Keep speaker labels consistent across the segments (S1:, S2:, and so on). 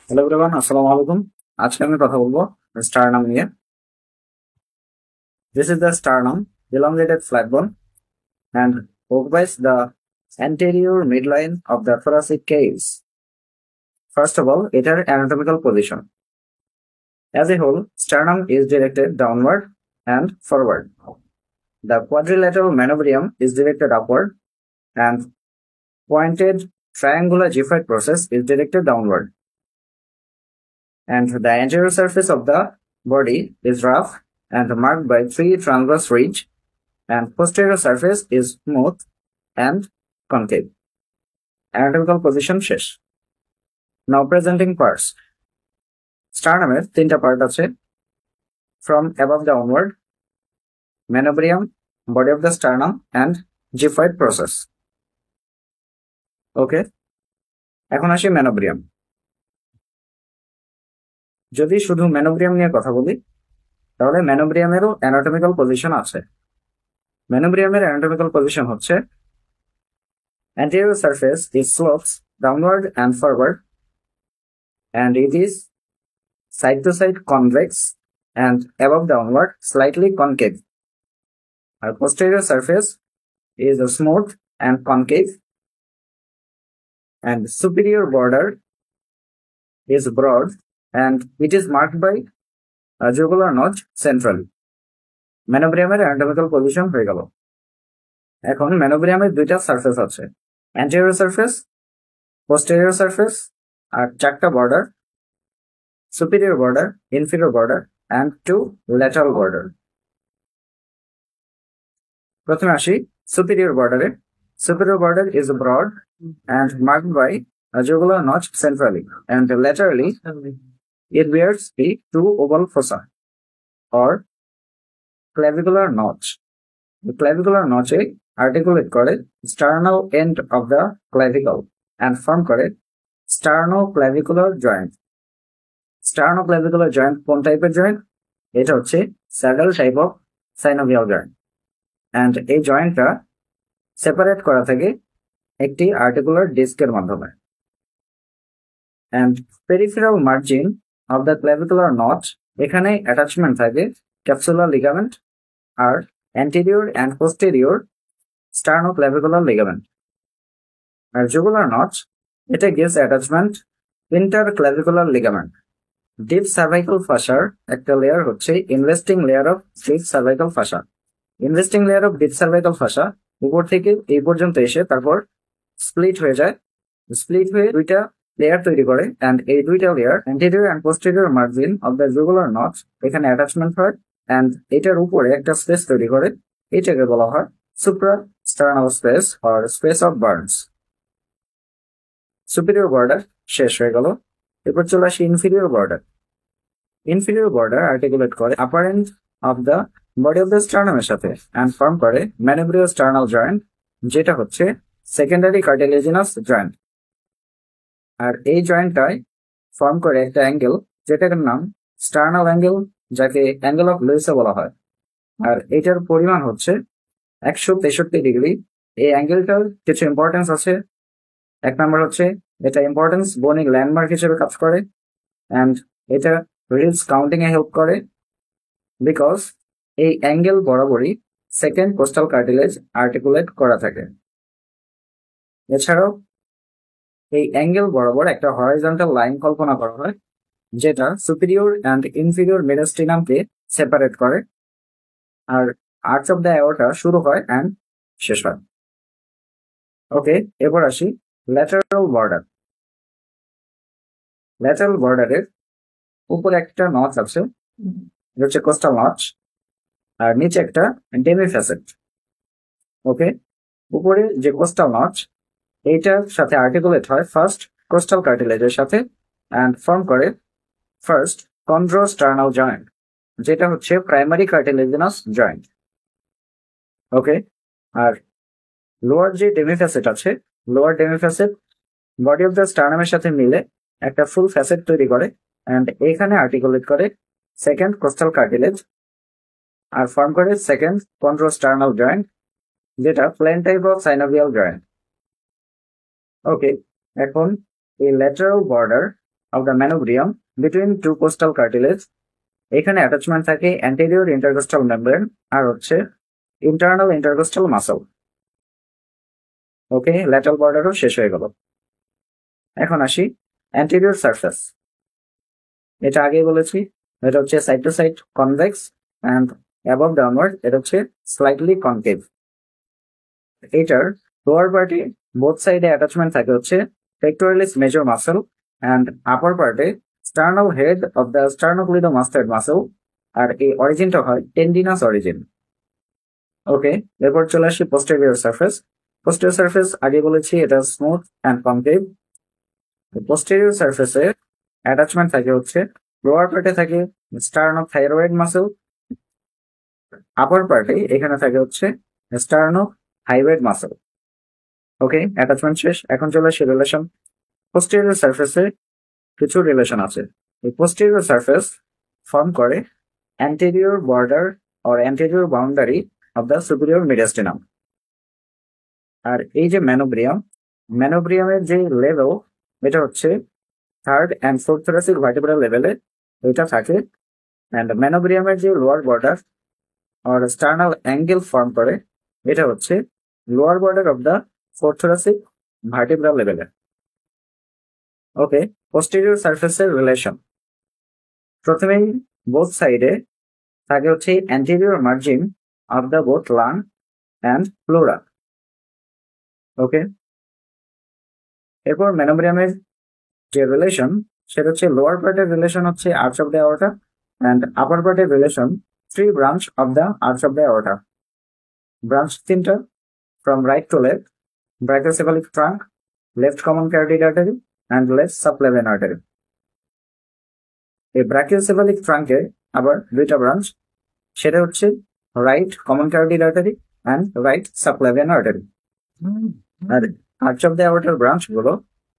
S1: Hello everyone, আসসালামু আলাইকুম। আজকে আমি কথা বলবো স্টারনাম নিয়ে। This is the sternum, elongated flat bone and occupies the anterior midline of the thoracic caves. First of all, এটার anatomical position. As a whole, sternum is directed downward and forward. The quadrilateral manubrium is directed upward and pointed triangular gyphoid process is directed downward. And the anterior surface of the body is rough and marked by three transverse ridge, and posterior surface is smooth and concave. Anatomical position শেষ। Now presenting parts. স্টারনামের তিনটা part আছে, from above downward, manubrium, body of the sternum and gyphoid process. ওকে, এখন আসি manubrium। যদি শুধু manubrium নিয়ে কথা বলি তাহলে manubrium-এরও anatomical position আছে। manubrium-এর anatomical position হচ্ছে anterior surface is slopes downward and forward, and it is side to side convex and above downward slightly concave. Our posterior surface is smooth and concave, and superior border is broad and it is marked by a jugular notch centrally. Manubrium-এর anatomical position হয়ে গেল। এখন manubrium-এর দুইটা surface আছে, anterior surface, posterior surface আর চারটা border, superior border, inferior border and two lateral border. প্রথমে আসি superior border A. Superior border is broad and marked by a jugular notch centrally, and laterally it bears the two oval fossa or clavicular notch. The clavicular notch articulate করে sternal end of the clavicle and form করে sternoclavicular joint. Sternoclavicular joint কোন টাইপের joint? এটা হচ্ছে saddle type of synovial joint, and এই জয়েন্টটা separate করা থাকে একটি আর্টিকুলার ডিস্কের মাধ্যমে। and peripheral margin of the clavicular notch, এখানে অ্যাটাচমেন্ট থাকে ক্যাপসুলার লিগামেন্ট আর anterior and posterior sternoclavicular ligament. আর jugular notch, এটা gives attachment interclavicular ligament. Deep cervical ফাসার একটা লেয়ার হচ্ছে investing layer of deep cervical fascia. Investing layer of deep cervical fascia উপর থেকে এই পর্যন্ত এসে তারপর স্প্লিট হয়ে যায়, স্প্লিট হয়ে দুইটা লেয়ার তৈরি করে, and এই দুইটা layer anterior and posterior margin of the jugular notch এখানে অ্যাটাচমেন্ট হয়, and এটার উপরে একটা স্পেস তৈরি করে, এটাকে বলা হয় suprasternal space or space of Burns. superior border শেষ হয়ে গেল, এরপর চলে আসি inferior border. inferior border articulate করে upper end of the body of the sternum এর সাথে and form করে manubriosternal joint, যেটা হচ্ছে secondary cartilaginous joint. আর এই জয়েন্টটাই ফর্ম করে একটা অ্যাঙ্গেল যেটার নাম স্টার্নাল অ্যাঙ্গেল, যাকে অ্যাঙ্গেল অফ লুইসও বলা হয়। আর এটার পরিমাণ হচ্ছে 163 ডিগ্রি। এই অ্যাঙ্গেলটার কিছু ইম্পর্টেন্স আছে। এক নম্বর হচ্ছে এটা ইম্পর্টেন্স বোনিং ল্যান্ডমার্ক হিসেবে কাজ করে, অ্যান্ড এটা রিলস কাউন্টিং এ হেল্প করে বিকজ এই অ্যাঙ্গেল বরাবরই সেকেন্ড কোস্টাল কার্টিলেজ আর্টিকুলেট করা থাকে। এছাড়াও এই অ্যাঙ্গেল বরাবর একটা হরাইজন্টাল লাইন কল্পনা করা হয় যেটা সুপিরিয়র অ্যান্ড ইনফিরিয়র মেডিস্টিনামকে সেপারেট করে, আর আর্চ অফ দ্য অ্যাওর্টা শুরু হয় অ্যান্ড শেষ হয়। ওকে, এবার আসি ল্যাটারাল বর্ডার। ল্যাটারাল বর্ডারের উপরে একটা নচ আছে, এটা হচ্ছে কোস্টাল নচ, আর নিচে একটা ডেমিফ্যাসেট। ওকে, উপরে যে কোস্টাল নচ এইটার সাথে আর্টিকুলেট হয় ফার্স্ট কোস্টাল কার্টিলেজের সাথে অ্যান্ড ফর্ম করে ফার্স্ট কন্ড্রোস্টার্নাল জয়েন্ট, যেটা হচ্ছে প্রাইমারি কার্টিলেজিনাস জয়েন্ট। ওকে, আর লোয়ার যে ডেমিফ্যাসেট আছে, লোয়ার ডেমিফ্যাসেট বডি অফ দ্য স্টার্নামের সাথে মিলে একটা ফুল ফ্যাসেট তৈরি করে অ্যান্ড এইখানে আর্টিকুলেট করে সেকেন্ড কোস্টাল কার্টিলেজ আর ফর্ম করে সেকেন্ড কন্ড্রোস্টার্নাল জয়েন্ট, যেটা plane type of synovial joint. Okay, এখন এই lateral border of the manubrium between two costal cartilage. এখানে অ্যাটাচমেন্ট থাকে anterior intercostal membrane আর হচ্ছে internal intercostal muscle. ওকে, ল্যাটারাল বর্ডারও শেষ হয়ে গেল। এখন আসি anterior surface. এটা আগেই বলেছি, এটা হচ্ছে side to side convex and above downward এটা হচ্ছে স্লাইটলি কনকেভ। এটার লোয়ার পার্টে বোথ সাইডে অ্যাটাচমেন্ট থাকে হচ্ছে pectoralis major muscle and upper পার্টে sternal head of the sternocleidomastoid muscle আর এই অরিজিনটা হয় টেন্ডিনাস অরিজিন। ওকে, এরপর চলে আসি posterior surface. posterior surface আগে বলেছি এটা smooth and concave. posterior surface A attachment থাকে হচ্ছে লোয়ার পার্টে থাকে sternothyroid muscle, আপার পার্টে এখানে থাকে হচ্ছে sternothyroid muscle। ওকে, অ্যাটাচমেন্ট শেষ। এখন চলে আসি রিলেশন। posterior surface-এ কিছু রিলেশন আছে। এই posterior surface ফর্ম করে anterior border or anterior boundary of the superior mediastinum। আর এই যে ম্যানোব্রিয়ামের যে লেভেল এটা হচ্ছে third and fourth thoracic vertebral লেভেলে এটা থাকে। অ্যান্ড ম্যানোব্রিয়ামের যে lower border or sternal angle form করে এটা হচ্ছে lower border of the fourth thoracic vertebral লেভেলে। ওকে, posterior সারফেসের রিলেশন। প্রথমেই বোথ সাইডে থাকে হচ্ছে anterior margin of the both lung and pleura। ওকে, এরপর ম্যানোব্রিয়ামের যে রিলেশন সেটা হচ্ছে লোয়ার পার্টের রিলেশন হচ্ছে arch of the aorta and upper পার্টের relation three branch of the arch of the aorta. Branch তিনটা, from right to left, brachiocephalic trunk, left common carotid artery and left subclavian artery. এই brachiocephalic ট্রাঙ্কে আবার দুইটা branch, সেটা হচ্ছে right common carotid artery and right subclavian artery. আর arch of the অর্টার branch গুলো,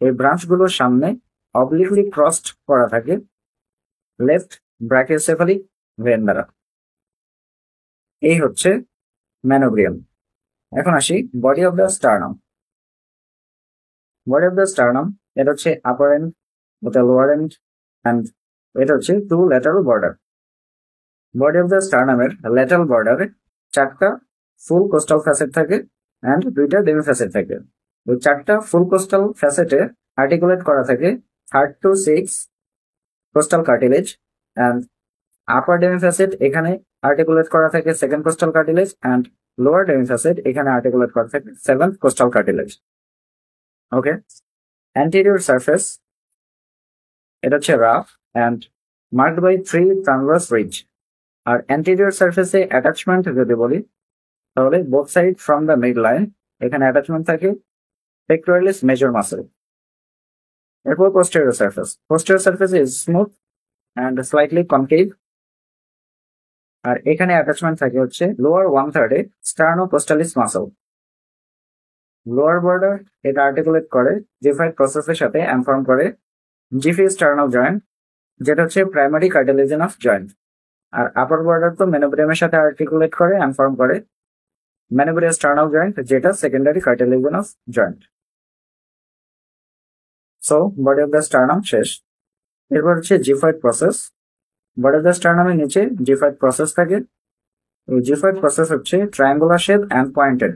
S1: এই ব্রাঞ্চ গুলোর সামনে অবলিকলি ক্রসড করা থাকে লেফট ব্রাকিওসেফালিক ভেন দ্বারা। এই হচ্ছে ম্যানোব্রিয়াম। এখন আসি body of the sternum. Body of the sternum এটা হচ্ছে আপার এন্ড, এটা লোয়ার এন্ড অ্যান্ড এটা হচ্ছে two lateral border. Body of the স্টার্নামের ল্যাটারাল বর্ডারে চারটা ফুল কোস্টাল ফ্যাসেট থাকে অ্যান্ড দুইটা ডেমি ফ্যাসেট থাকে। ওই চারটা ফুল কোস্টাল ফ্যাসেটে আর্টিকুলেট করা থাকে 3rd to 6th costal cartilage and upper demi facet এখানে আর্টিকুলেট করা থাকে 2nd costal cartilage and lower demi facet এখানে আর্টিকুলেট করা থাকে 7th costal cartilage. Okay, anterior surface এটা হচ্ছে rough and marked by 3 transverse ridge. আর অ্যান্টেরিয়র সারফেসে অ্যাটাচমেন্ট যদি বলি তাহলে both side from the mid line এখানে অ্যাটাচমেন্ট থাকে pectoralis major muscle। এরপর posterior surface. Posterior surface is smooth and slightly concave। আর এখানে অ্যাটাচমেন্ট থাকে হচ্ছে lower 1/3 sternocleidomastoid muscle। Lower border এটা আর্টিকুলেট করে জিফাইড প্রসেসের সাথে and ফর্ম করে জিফি স্টার্নাল জয়েন্ট, যেটা হচ্ছে প্রাইমারি কার্টিলেজিন অফ জয়েন্ট। আর আপার বর্ডার তো ম্যানোব্রিয়ামের সাথে আর্টিকুলেট করে and ফর্ম করে ম্যানোব্রিয়াম স্টার্নাল জয়েন্ট, যেটা secondary cartilaginous joint. So body of the sternum শেষ। এরপর হচ্ছে xiphoid process. Body of the স্টার্নামের নিচে জিফয়েড প্রসেস থাকে। এই জিফয়েড প্রসেস হচ্ছে triangular shape and pointed.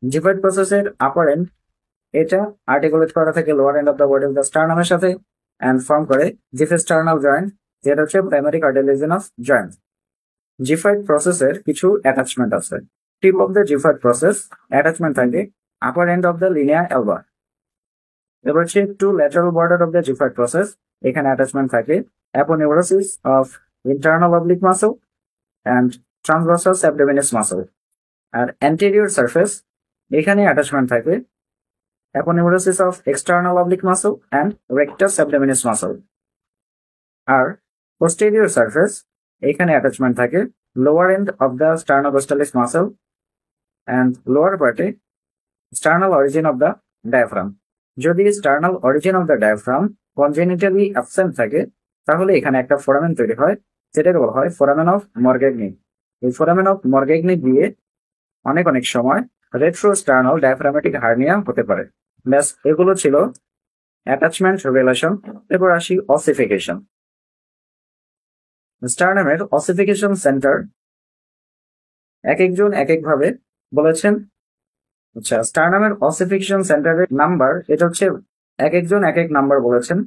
S1: Xiphoid প্রসেসের আপার এন্ড এটা আর্টিকুলেট করা থাকে lower end of the body of the স্টার্নামের সাথে অ্যান্ড ফর্ম করে জিফোস্টার্নাল জয়েন্ট, যেটা হচ্ছে primary cartilaginous joint. Xiphoid প্রসেসের কিছু অ্যাটাচমেন্ট আছে। Tip of the xiphoid process attachment থাকে upper end of the linea alba. এবার হচ্ছে two lateral border of the xiphoid process, এখানে অ্যাটাচমেন্ট থাকে aponeurosis of internal oblique muscle and transversus abdominis muscle. আর anterior surface এখানে attachment থাকে aponeurosis of external oblique muscle and rectus abdominis muscle. আর posterior surface এখানে attachment থাকে lower end of the sternocostalis muscle and lower পার্টে sternal origin of the diaphragm. যদি sternal origin of the diaphragm congenitally absent থাকে তাহলে এখানে একটা foramen তৈরি হয়, যেটাকে বলা হয় ফোরামেন অফ মরগ্যাগনি। এই ফোরামেন অফ মরগ্যাগনি দিয়ে অনেক সময় রেট্রোস্টার্নাল ডায়াফ্রামেটিক হার্নিয়া হতে পারে। ব্যাস, এগুলো ছিল অ্যাটাচমেন্ট রিলেশন। এরপর আসি অসিফিকেশন। স্টারনামের অসিফিকেশন সেন্টার এক একজন এক একভাবে বলেছেন। আচ্ছা, স্টারনামের অসিফিকেশন সেন্টারের নাম্বার এটা হচ্ছে এক একজন এক এক নাম্বার বলেছেন।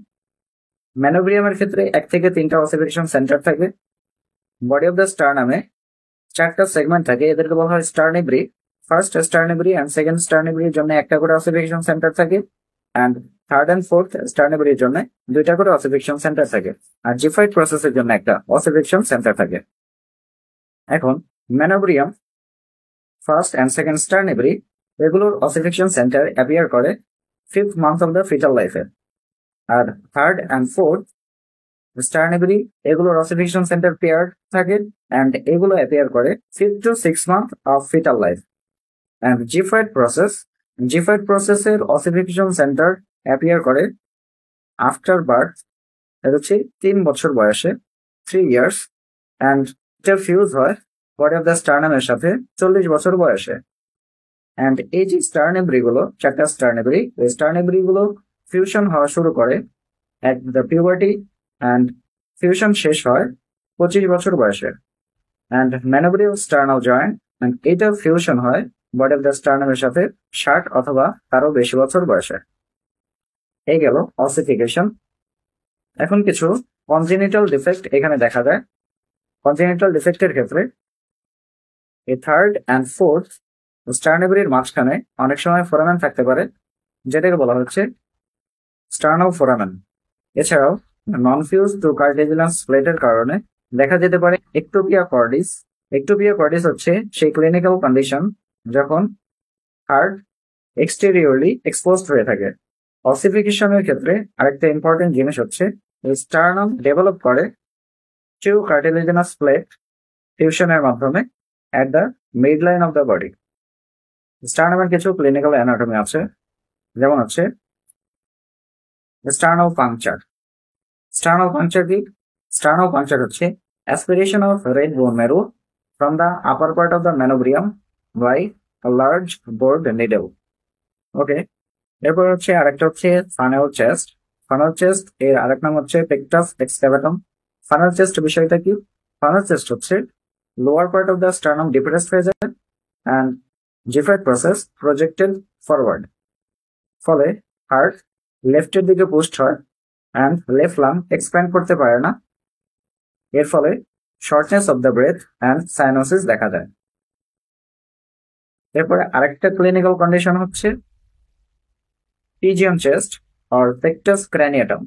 S1: ম্যানোব্রিয়ামের ক্ষেত্রে 1 থেকে 3টা অসিফিকেশন সেন্টার থাকে। বডি অফ দ্য স্টারনামে 4টা সেগমেন্ট থাকে, এদেরকে বলা হয় স্টার্নিব্রি। ফার্স্ট স্টার্নিব্রি অ্যান্ড সেকেন্ড স্টার্নিব্রির জন্য 1টা করে অসিফিকেশন সেন্টার থাকে, অ্যান্ড থার্ড অ্যান্ড ফোর্থ স্টার্নিব্রির জন্য 2টা করে অসিফিকেশন সেন্টার থাকে, আর জিফাইড প্রসেসের জন্য একটা অসিফিকেশন সেন্টার থাকে। এখন ম্যানোব্রিয়াম, ফার্স্ট অ্যান্ড সেকেন্ড স্টার্নিব্রি, এগুলোর অসিফিকেশন সেন্টার অ্যাপিয়ার করে 5th month of the fetal লাইফে, আর থার্ড অ্যান্ড ফোর্থ স্টার্নিব্রি এগুলোর অসিফিকেশন সেন্টার পেয়ার থাকে, অ্যান্ড এগুলো অ্যাপিয়ার করে 5th to 6th month of fetal life. And xiphoid প্রসেসের অসিফিকেশন সেন্টার অ্যাপিয়ার করে আফটার বার্থ, এটা হচ্ছে 3 বছর বয়সে, 3 ইয়ার্স, অ্যান্ড এটা ফিউজ হয় বডি অফ দ্য স্টারনামের সাথে 40 বছর বয়সে। অ্যান্ড এই যে স্টার্নিব্রি গুলো, 4টা স্টার্নিব্রি, এই স্টার্নিব্রি গুলো ফিউশন হওয়া শুরু করে at the puberty, and fusion শেষ হয় 25 বছর বয়সে। অ্যান্ড ম্যানোব্রিয়াল স্টার্নাল জয়েন্ট, অ্যান্ড এটা ফিউশন হয় বডি অফ দ্য স্টারনামের সাথে 60 অথবা তারও বেশি বছর বয়সে। এই গেল অসিফিকেশন। এখন কিছু কনজেনিটাল ডিফেক্ট এখানে দেখা যায়। কনজেনিটাল ডিফেক্টের ক্ষেত্রে এই থার্ড অ্যান্ড ফোর্থ স্টার্নিব্রির মাঝখানে অনেক সময় ফোরামেন থাকতে পারে, যেটাকে বলা হচ্ছে স্টার্নাল ফোরামেন। এছাড়াও নন ফিউজ টু কার্টিলেজিনাস প্লেটের কারণে দেখা যেতে পারে একটোপিয়া কর্ডিস। একটোপিয়া কর্ডিস হচ্ছে সেই ক্লিনিক্যাল কন্ডিশন যখন হার্ট এক্সটেরিয়রলি এক্সপোজড হয়ে থাকে। অসিফিকেশনের ক্ষেত্রে আরেকটা ইম্পর্টেন্ট জিনিস হচ্ছে স্টার্নাম ডেভেলপ করে 2 কার্টিলেজিনাস প্লেট ফিউশনের মাধ্যমে at the mid line of the body. স্টার্নামের কিছু ক্লিনিক্যাল অ্যানাটমি আছে, যেমন হচ্ছে স্টার্নাল পাংচার। স্টার্নাল পাংচার কি? স্টার্নাল পাংচার হচ্ছে aspiration of red bone marrow from the upper part of the manubrium by a large bore needle. Okay, এরপর হচ্ছে আরেকটা হচ্ছে ফানেল চেস্ট। ফানেল চেস্ট এর আরেক নাম হচ্ছে পেকটাস এক্সক্যাভেটাম। ফানেল চেস্ট বিষয়টা কি? ফানেল চেস্ট হচ্ছে lower part of the sternum depressed হয়ে যায়, অ্যান্ড জিফাইড প্রসেস প্রজেক্টেড ফরওয়ার্ড, ফলে হার্ট লেফটের দিকে পুস্ট হয়, অ্যান্ড লেফট লাং এক্সপ্যান্ড করতে পারে না। এর ফলে shortness of the breath and cyanosis দেখা যায়। এরপরে আরেকটা ক্লিনিক্যাল কন্ডিশন হচ্ছে pigeon chest or pectus carinatum.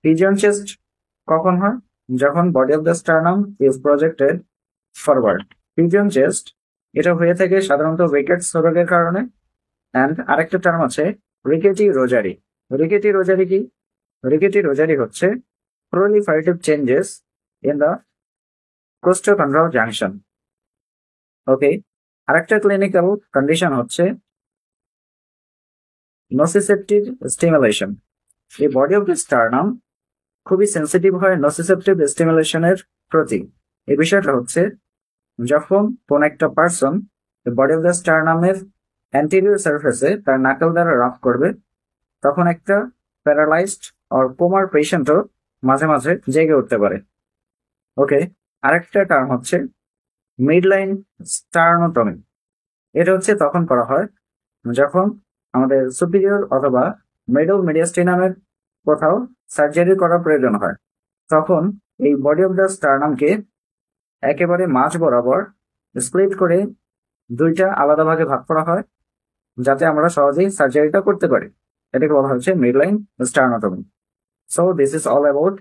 S1: Pigeon chest কখন হয়? যখন body of the sternum is projected forward. Pigeon chest এটা হয়ে থাকে সাধারণত উইকেটস রোগের কারণে। অ্যান্ড আরেকটা টার্ম আছে রিকেটি রোজারি। রিকেটি রোজারি কি? রিকেটি রোজারি হচ্ছে proliferative changes in the costochondral junction. ওকে, আরেকটা ক্লিনিক্যাল কন্ডিশন হচ্ছে নসিসেপ্টিভ স্টিমুলেশন। এই বডি অফ দ্য স্টার্নাম খুবই সেন্সিটিভ হয় নসিসেপ্টিভ স্টিমুলেশনের প্রতি। এই বিষয়টা হচ্ছে যখন কোন একটা পার্সন বডি অফ দ্য স্টার্নামের অ্যান্টেরিয়র সারফেসে তার নাকল দ্বারা রাব করবে, তখন একটা প্যারালাইজড অর কোমার পেশেন্টও মাঝে মাঝে জেগে উঠতে পারে। ওকে, আরেকটা টার্ম হচ্ছে মিডলাইন স্টার্নোটমি। এটা হচ্ছে তখন করা হয় যখন আমাদের সুপিরিয়র অথবা মিডল মিডিয়াস্টিনামের কোথাও সার্জারি করার প্রয়োজন হয়। তখন এই বডি অফ দ্য স্টার্নামকে একেবারে মাঝ বরাবর স্প্লিট করে 2টা আলাদা ভাগে ভাগ করা হয়, যাতে আমরা সহজেই সার্জারিটা করতে পারি। এটাকে বলা হচ্ছে midline sternotomy. So this is all about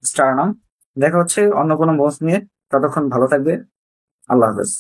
S1: sternum. দেখা হচ্ছে অন্য কোনো মোজ নিয়ে। ততক্ষণ ভালো থাকবে। আল্লাহ হাফেজ।